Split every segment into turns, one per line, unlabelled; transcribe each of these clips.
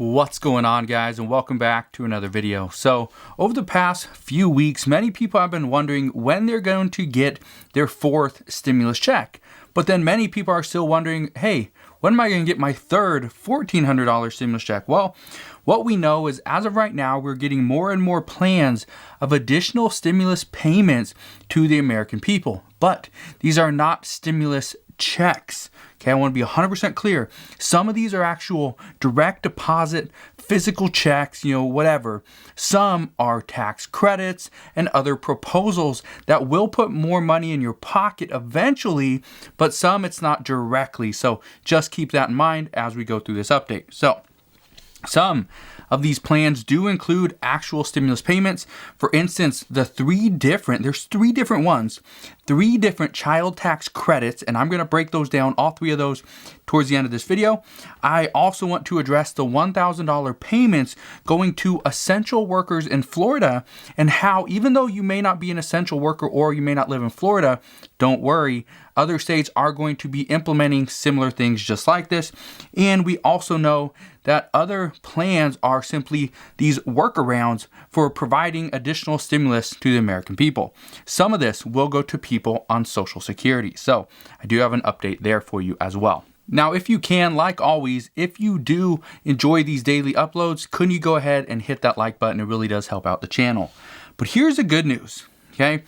What's going on, guys, and welcome back to another video. So over the past few weeks, many people have been wondering when they're going to get their fourth stimulus check. But then many people are still wondering, hey, when am I going to get my third $1,400 stimulus check? Well, what we know is as of right now, we're getting more and more plans of additional stimulus payments to the American people. But these are not stimulus checks. Okay, I want to be 100% clear. Some of these are actual direct deposit, physical checks, whatever. Some are tax credits and other proposals that will put more money in your pocket eventually, but some it's not directly. So just keep that in mind as we go through this update. So some of these plans do include actual stimulus payments. For instance, there's three different ones, 3 different child tax credits, and I'm going to break those down, all 3 of those, towards the end of this video. I also want to address the $1,000 payments going to essential workers in Florida, and how even though you may not be an essential worker or you may not live in Florida, don't worry, other states are going to be implementing similar things just like this. And we also know that other plans are simply these workarounds for providing additional stimulus to the American people. Some of this will go to people on Social Security. So I do have an update there for you as well. Now, if you can, like always, if you do enjoy these daily uploads, couldn't you go ahead and hit that like button? It really does help out the channel. But here's the good news, okay?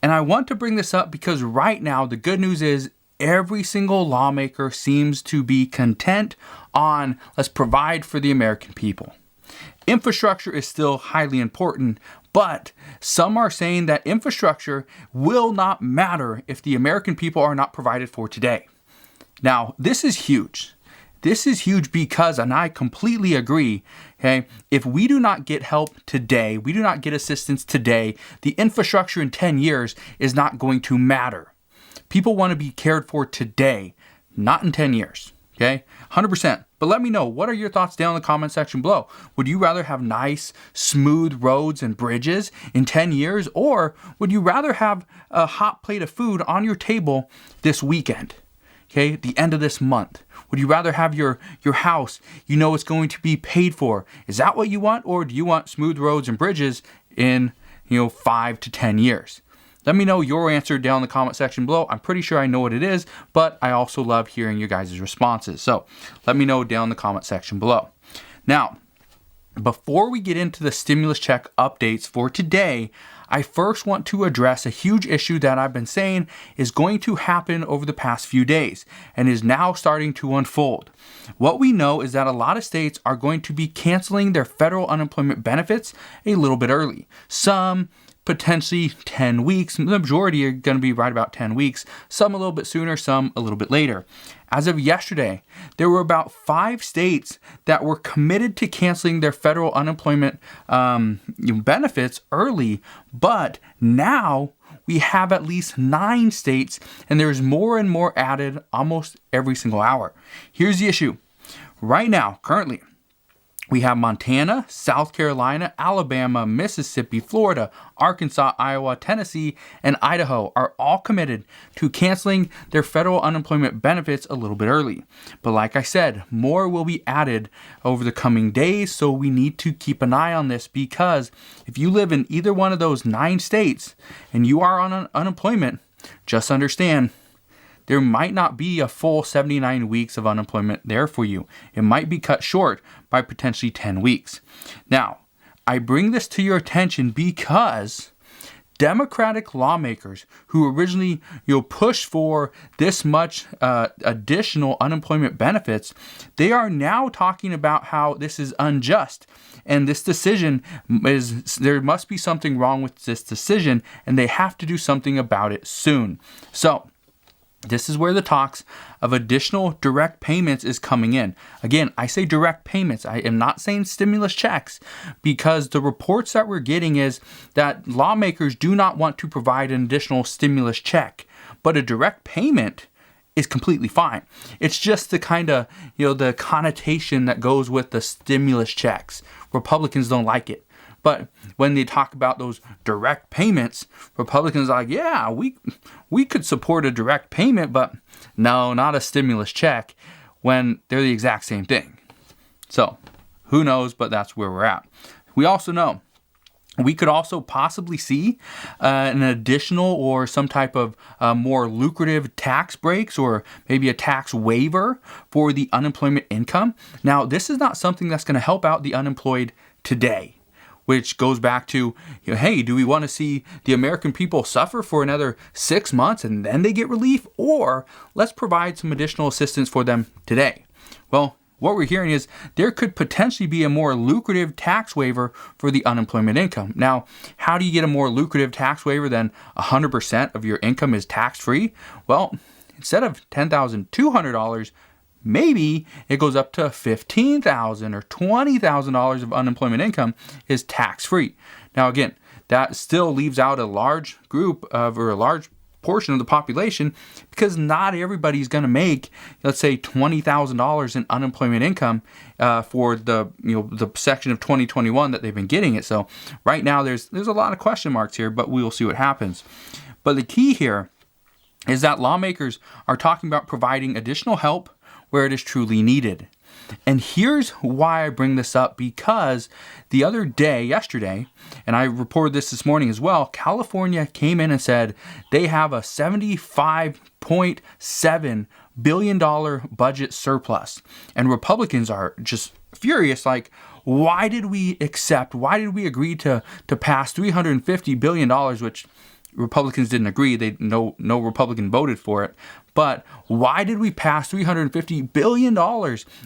And I want to bring this up because right now, the good news is every single lawmaker seems to be content on let's provide for the American people. Infrastructure is still highly important, but some are saying that infrastructure will not matter if the American people are not provided for today. Now, this is huge. This is huge because, and I completely agree, okay, if we do not get help today, we do not get assistance today, the infrastructure in 10 years is not going to matter. People want to be cared for today, not in 10 years, okay? 100%. But let me know, what are your thoughts down in the comment section below? Would you rather have nice, smooth roads and bridges in 10 years? Or would you rather have a hot plate of food on your table this weekend? Okay, at the end of this month? Would you rather have your house, it's going to be paid for? Is that what you want? Or do you want smooth roads and bridges in, 5 to 10 years? Let me know your answer down in the comment section below. I'm pretty sure I know what it is, but I also love hearing your guys' responses. So let me know down in the comment section below. Now, before we get into the stimulus check updates for today, I first want to address a huge issue that I've been saying is going to happen over the past few days and is now starting to unfold. What we know is that a lot of states are going to be canceling their federal unemployment benefits a little bit early. Some potentially 10 weeks. The majority are going to be right about 10 weeks. Some a little bit sooner, some a little bit later. As of yesterday, there were about 5 states that were committed to canceling their federal unemployment benefits early, but now we have at least 9 states, and there's more and more added almost every single hour. Here's the issue. Right now, currently, we have Montana, South Carolina, Alabama, Mississippi, Florida, Arkansas, Iowa, Tennessee, and Idaho are all committed to canceling their federal unemployment benefits a little bit early. But like I said, more will be added over the coming days, so we need to keep an eye on this because if you live in either one of those 9 states and you are on unemployment, just understand there might not be a full 79 weeks of unemployment there for you. It might be cut short by potentially 10 weeks. Now, I bring this to your attention because Democratic lawmakers who originally pushed for this much additional unemployment benefits, they are now talking about how this is unjust. And this decision there must be something wrong with this decision, and they have to do something about it soon. So, this is where the talks of additional direct payments is coming in. Again, I say direct payments. I am not saying stimulus checks because the reports that we're getting is that lawmakers do not want to provide an additional stimulus check, but a direct payment is completely fine. It's just the kind of, the connotation that goes with the stimulus checks. Republicans don't like it. But when they talk about those direct payments, Republicans are like, yeah, we could support a direct payment, but no, not a stimulus check, when they're the exact same thing. So Who knows, but that's where we're at. We also know we could also possibly see an additional or some type of more lucrative tax breaks or maybe a tax waiver for the unemployment income. Now, this is not something that's going to help out the unemployed today, which goes back to, hey, do we want to see the American people suffer for another 6 months and then they get relief? Or let's provide some additional assistance for them today. Well, what we're hearing is there could potentially be a more lucrative tax waiver for the unemployment income. Now, how do you get a more lucrative tax waiver than 100% of your income is tax-free? Well, instead of $10,200, maybe it goes up to $15,000 or $20,000 of unemployment income is tax-free. Now, again, that still leaves out a large group of, or a large portion of the population, because not everybody's going to make, let's say, $20,000 in unemployment income for the the section of 2021 that they've been getting it. So right now there's a lot of question marks here, but we will see what happens. But the key here is that lawmakers are talking about providing additional help where it is truly needed. And here's why I bring this up, because the other day, yesterday, and I reported this morning as well, California came in and said they have a $75.7 billion budget surplus. And Republicans are just furious, like, why did we agree to pass $350 billion, which Republicans didn't agree. No Republican voted for it. But why did we pass $350 billion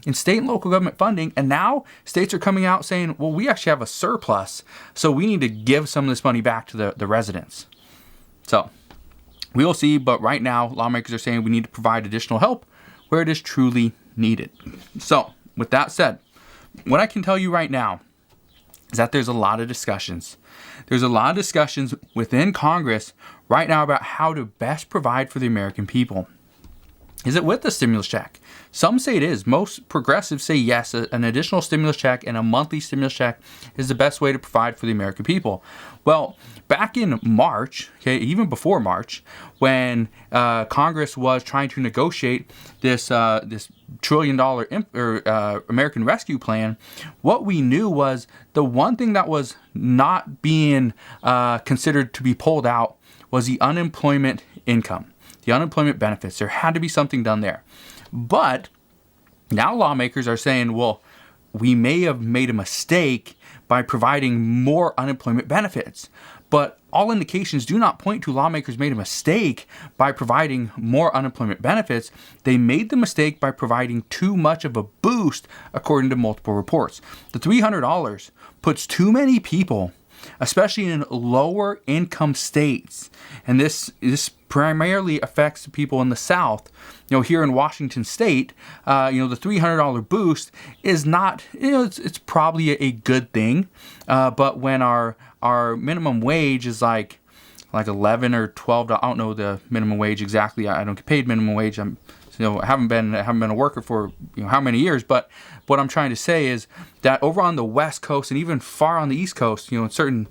in state and local government funding? And now states are coming out saying, well, we actually have a surplus, so we need to give some of this money back to the residents. So we will see. But right now, lawmakers are saying we need to provide additional help where it is truly needed. So with that said, what I can tell you right now is that there's a lot of discussions. There's a lot of discussions within Congress right now about how to best provide for the American people. Is it with the stimulus check? Some say it is. Most progressives say yes, an additional stimulus check and a monthly stimulus check is the best way to provide for the American people. Well, back in March, even before March, when Congress was trying to negotiate this $1 trillion American Rescue Plan, what we knew was the one thing that was not being considered to be pulled out was the unemployment income. The unemployment benefits. There had to be something done there. But now lawmakers are saying, well, we may have made a mistake by providing more unemployment benefits. But all indications do not point to lawmakers made a mistake by providing more unemployment benefits. They made the mistake by providing too much of a boost, according to multiple reports. The $300 puts too many people, especially in lower income states. And this primarily affects the people in the South. Here in Washington State, the $300 boost is not, it's probably a good thing. But when our minimum wage is like 11 or 12, I don't know the minimum wage exactly. I don't get paid minimum wage. I haven't been a worker for how many years. But what I'm trying to say is that over on the West Coast and even far on the East Coast, in certain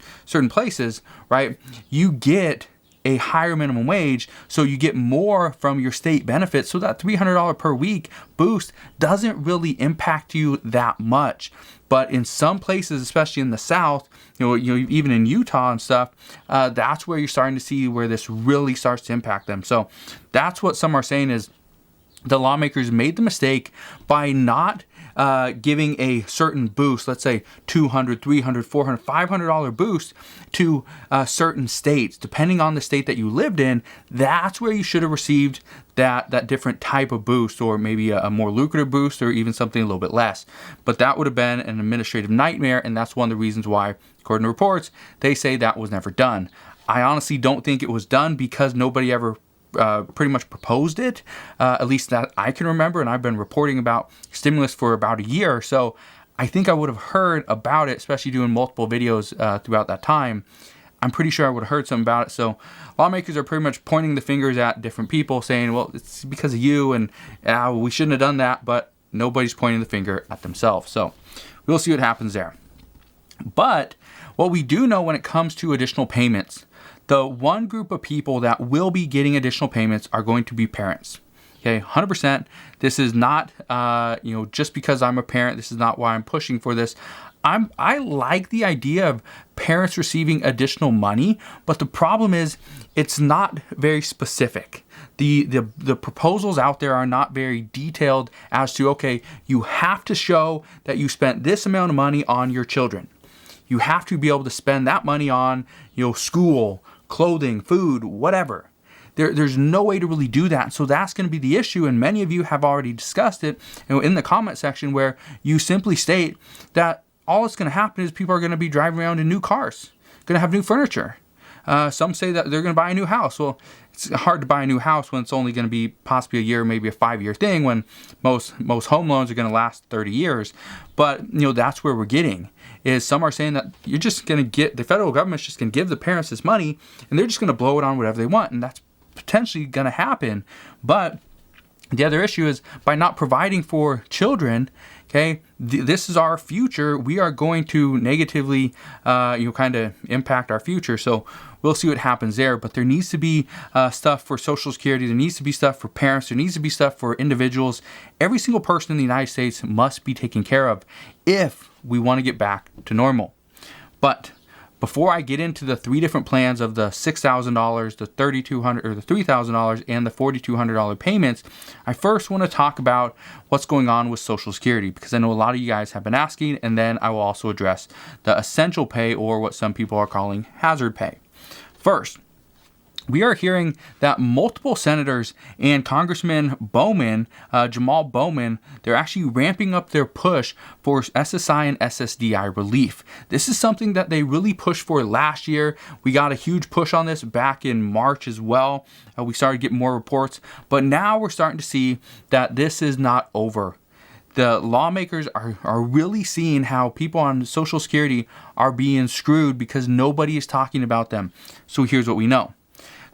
places, right, you get a higher minimum wage, so you get more from your state benefits. So that $300 per week boost doesn't really impact you that much. But in some places, especially in the South, even in Utah and stuff, that's where you're starting to see where this really starts to impact them. So that's what some are saying is the lawmakers made the mistake by not giving a certain boost, let's say $200, $300, $400, $500 boost to certain states. Depending on the state that you lived in, that's where you should have received that different type of boost, or maybe a more lucrative boost, or even something a little bit less. But that would have been an administrative nightmare, and that's one of the reasons why, according to reports, they say that was never done. I honestly don't think it was done because nobody ever pretty much proposed it, at least that I can remember, and I've been reporting about stimulus for about a year, so I think I would have heard about it, especially doing multiple videos throughout that time. I'm pretty sure I would have heard something about it. So lawmakers are pretty much pointing the fingers at different people, saying, well, it's because of you, and we shouldn't have done that, but nobody's pointing the finger at themselves. So we'll see what happens there. But what we do know when it comes to additional payments, the one group of people that will be getting additional payments are going to be parents. Okay, 100%. This is not, just because I'm a parent, this is not why I'm pushing for this. I like the idea of parents receiving additional money, but the problem is it's not very specific. The proposals out there are not very detailed as to, okay, you have to show that you spent this amount of money on your children. You have to be able to spend that money on, school, clothing, food, whatever. There's no way to really do that. So that's going to be the issue. And many of you have already discussed it in the comment section, where you simply state that all that's going to happen is people are going to be driving around in new cars, going to have new furniture. Some say that they're going to buy a new house. Well, it's hard to buy a new house when it's only going to be possibly a year, maybe a 5-year thing, when most home loans are going to last 30 years. But, that's where we're getting, is some are saying that you're just going to get, the federal government's just going to give the parents this money and they're just going to blow it on whatever they want. And that's potentially going to happen. But the other issue is, by not providing for children, okay, this is our future. We are going to negatively, kind of impact our future. So we'll see what happens there. But there needs to be stuff for Social Security. There needs to be stuff for parents. There needs to be stuff for individuals. Every single person in the United States must be taken care of if we want to get back to normal. But before I get into the 3 different plans of the $6,000, the $3,200, or the $3,000, and the $4,200 payments, I first want to talk about what's going on with Social Security, because I know a lot of you guys have been asking, and then I will also address the essential pay, or what some people are calling hazard pay. First, we are hearing that multiple senators and Congressman Bowman, Jamal Bowman, they're actually ramping up their push for SSI and SSDI relief. This is something that they really pushed for last year. We got a huge push on this back in March as well. We started getting more reports, but now we're starting to see that this is not over. The lawmakers are really seeing how people on Social Security are being screwed because nobody is talking about them. So here's what we know.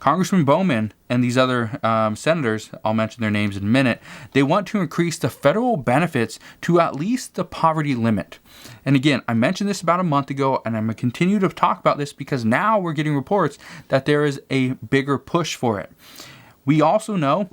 Congressman Bowman and these other senators, I'll mention their names in a minute, they want to increase the federal benefits to at least the poverty limit. And again, I mentioned this about a month ago, and I'm going to continue to talk about this because now we're getting reports that there is a bigger push for it. We also know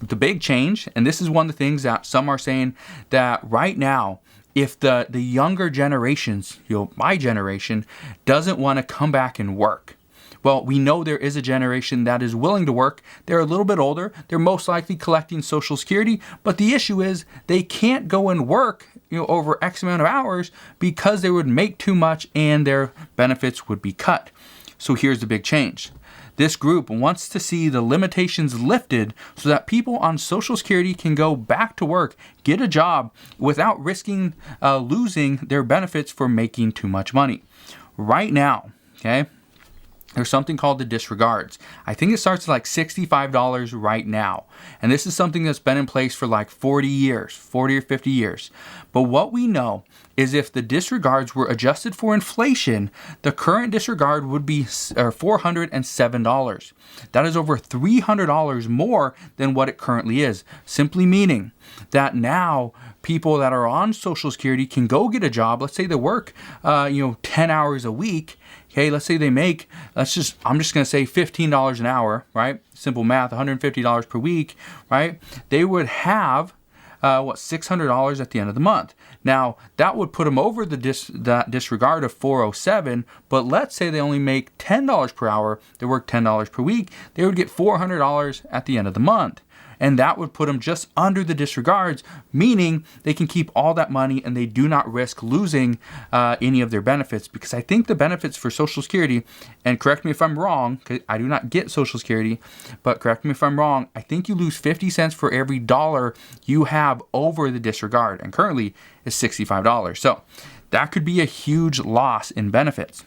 the big change, and this is one of the things that some are saying, that right now, if the younger generations, my generation, doesn't want to come back and work, well, we know there is a generation that is willing to work. They're a little bit older. They're most likely collecting Social Security. But the issue is they can't go and work over X amount of hours because they would make too much and their benefits would be cut. So here's the big change. This group wants to see the limitations lifted so that people on Social Security can go back to work, get a job without risking losing their benefits for making too much money. Right now, okay, there's something called the disregards. I think it starts at like $65 right now. And this is something that's been in place for like 40 or 50 years. But what we know is if the disregards were adjusted for inflation, the current disregard would be $407. That is over $300 more than what it currently is, simply meaning that now people that are on Social Security can go get a job. Let's say they work 10 hours a week. Okay, let's say they make, I'm just going to say $15 an hour, right? Simple math, $150 per week, right? They would have, $600 at the end of the month. Now, that would put them over that disregard of $407, but let's say they only make $10 per hour, they work $10 per week, they would get $400 at the end of the month. And that would put them just under the disregards, meaning they can keep all that money and they do not risk losing any of their benefits. Because I think the benefits for Social Security, and correct me if I'm wrong, because I do not get Social Security, but correct me if I'm wrong, I think you lose 50 cents for every dollar you have over the disregard. And currently it's $65. So that could be a huge loss in benefits.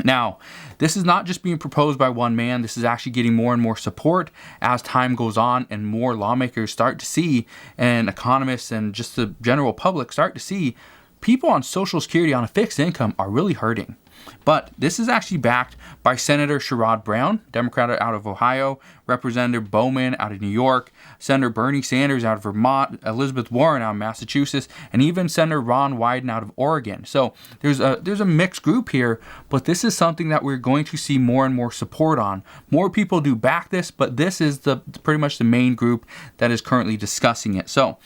Now, this is not just being proposed by one man. This is actually getting more and more support as time goes on and more lawmakers start to see, and economists and just the general public start to see, people on Social Security on a fixed income are really hurting. But this is actually backed by Senator Sherrod Brown, Democrat out of Ohio, Representative Bowman out of New York, Senator Bernie Sanders out of Vermont, Elizabeth Warren out of Massachusetts, and even Senator Ron Wyden out of Oregon. So there's a mixed group here, but this is something that we're going to see more and more support on. More people do back this, but this is pretty much the main group that is currently discussing it. So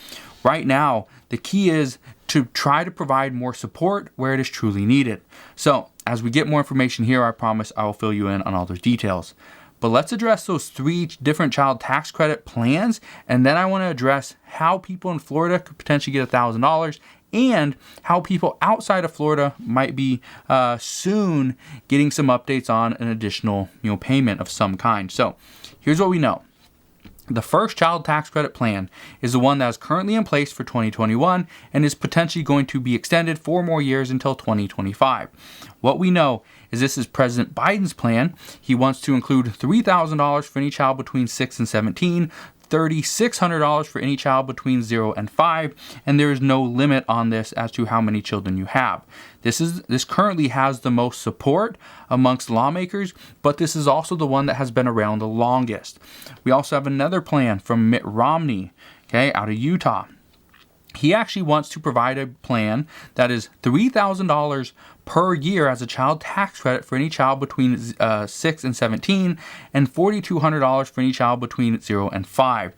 right now, the key is to try to provide more support where it is truly needed. So as we get more information here, I promise I will fill you in on all those details. But let's address those 3 different child tax credit plans, and then I want to address how people in Florida could potentially get $1,000 and how people outside of Florida might be soon getting some updates on an additional payment of some kind. So here's what we know. The first child tax credit plan is the one that is currently in place for 2021 and is potentially going to be extended 4 more years until 2025. What we know is this is President Biden's plan. He wants to include $3,000 for any child between 6 and 17, $3,600 for any child between 0 and 5, and there is no limit on this as to how many children you have. This currently has the most support amongst lawmakers, but this is also the one that has been around the longest. We also have another plan from Mitt Romney, out of Utah. He actually wants to provide a plan that is $3,000 per year as a child tax credit for any child between 6 and 17, and $4,200 for any child between 0 and 5.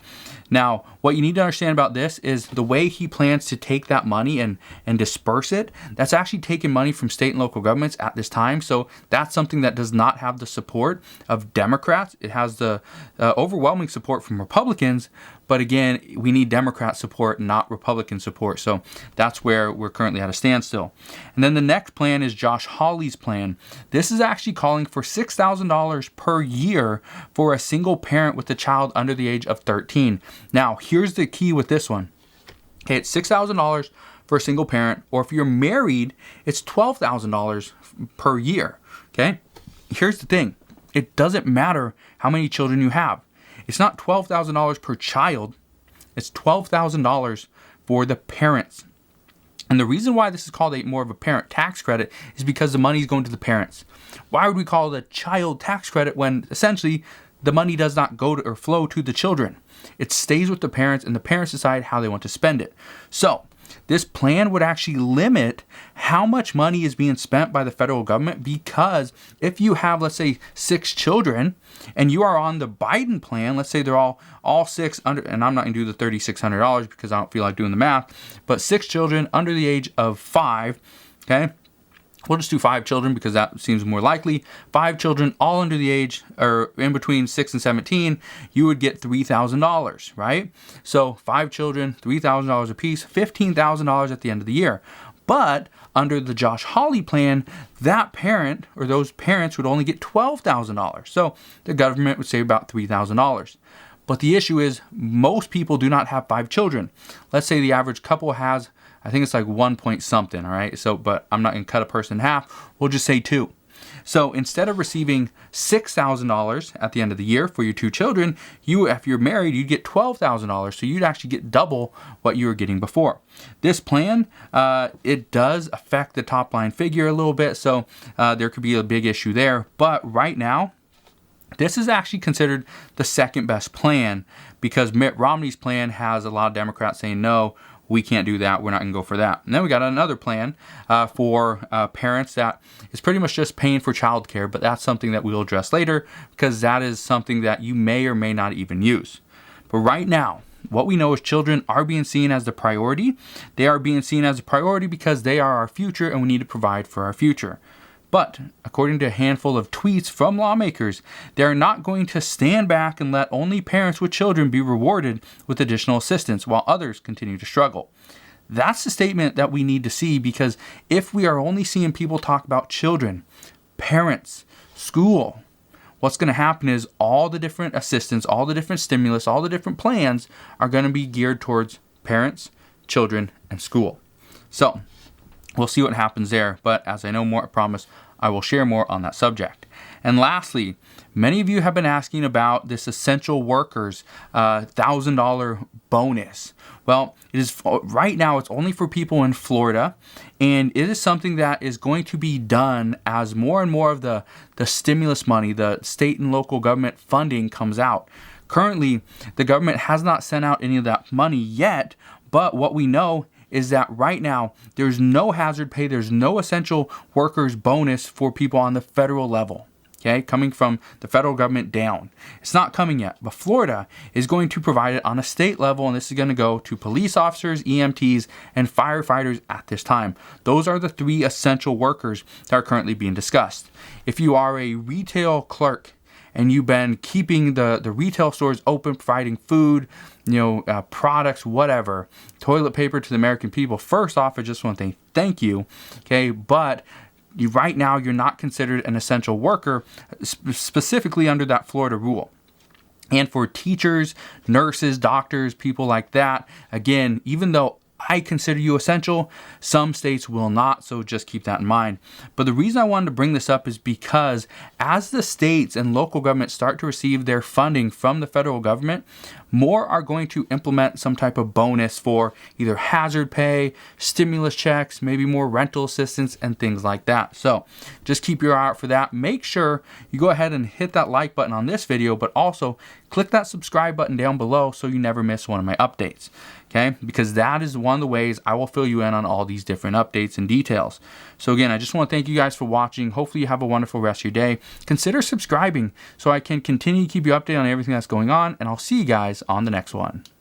Now, what you need to understand about this is the way he plans to take that money and disperse it, that's actually taking money from state and local governments at this time. So that's something that does not have the support of Democrats. It has the overwhelming support from Republicans. But again, we need Democrat support, not Republican support. So that's where we're currently at a standstill. And then the next plan is Josh Hawley's plan. This is actually calling for $6,000 per year for a single parent with a child under the age of 13. Now, here's the key with this one. It's $6,000 for a single parent, or if you're married, it's $12,000 per year. Here's the thing. It doesn't matter how many children you have. It's not $12,000 per child. It's $12,000 for the parents. And the reason why this is called more of a parent tax credit is because the money is going to the parents. Why would we call it a child tax credit when essentially the money does not go to or flow to the children? It stays with the parents, and the parents decide how they want to spend it. So this plan would actually limit how much money is being spent by the federal government, because if you have, let's say, 6 children and you are on the Biden plan, let's say they're all 6 under, and I'm not going to do the $3,600 because I don't feel like doing the math, but 6 children under the age of 5, We'll just do 5 children because that seems more likely. 5 children all under the age or in between 6 and 17, you would get $3,000, right? So 5 children, $3,000 a piece, $15,000 at the end of the year. But under the Josh Hawley plan, that parent or those parents would only get $12,000. So the government would save about $3,000. But the issue is most people do not have 5 children. Let's say the average couple has, I think it's like 1 point something, all right? So, but I'm not going to cut a person in half. We'll just say 2. So instead of receiving $6,000 at the end of the year for your 2 children, if you're married, you'd get $12,000. So you'd actually get double what you were getting before. This plan, it does affect the top line figure a little bit. So there could be a big issue there. But right now, this is actually considered the second best plan because Mitt Romney's plan has a lot of Democrats saying, no, we can't do that. We're not going to go for that. And then we got another plan for parents that is pretty much just paying for childcare, but that's something that we'll address later because that is something that you may or may not even use. But right now, what we know is children are being seen as the priority. They are being seen as a priority because they are our future and we need to provide for our future. But according to a handful of tweets from lawmakers, they are not going to stand back and let only parents with children be rewarded with additional assistance while others continue to struggle. That's the statement that we need to see because if we are only seeing people talk about children, parents, school, what's going to happen is all the different assistance, all the different stimulus, all the different plans are going to be geared towards parents, children, and school. So we'll see what happens there. But as I know more, I promise I will share more on that subject. And lastly, many of you have been asking about this essential workers $1,000 bonus. Well, it is right now, it's only for people in Florida, and it is something that is going to be done as more and more of the stimulus money, the state and local government funding comes out. Currently, the government has not sent out any of that money yet, but what we know is that right now, there's no hazard pay, there's no essential workers bonus for people on the federal level. Okay, coming from the federal government down. It's not coming yet, but Florida is going to provide it on a state level, and this is going to go to police officers, EMTs, and firefighters at this time. Those are the 3 essential workers that are currently being discussed. If you are a retail clerk and you've been keeping the retail stores open, providing food, products, whatever, toilet paper to the American people, first off, I just want to say thank you, okay, but right now, you're not considered an essential worker, specifically under that Florida rule. And for teachers, nurses, doctors, people like that, again, even though I consider you essential, some states will not, so just keep that in mind. But the reason I wanted to bring this up is because as the states and local governments start to receive their funding from the federal government, more are going to implement some type of bonus for either hazard pay, stimulus checks, maybe more rental assistance, and things like that. So just keep your eye out for that. Make sure you go ahead and hit that like button on this video, but also click that subscribe button down below so you never miss one of my updates. Okay, because that is one of the ways I will fill you in on all these different updates and details. So again, I just want to thank you guys for watching. Hopefully you have a wonderful rest of your day. Consider subscribing so I can continue to keep you updated on everything that's going on, and I'll see you guys on the next one.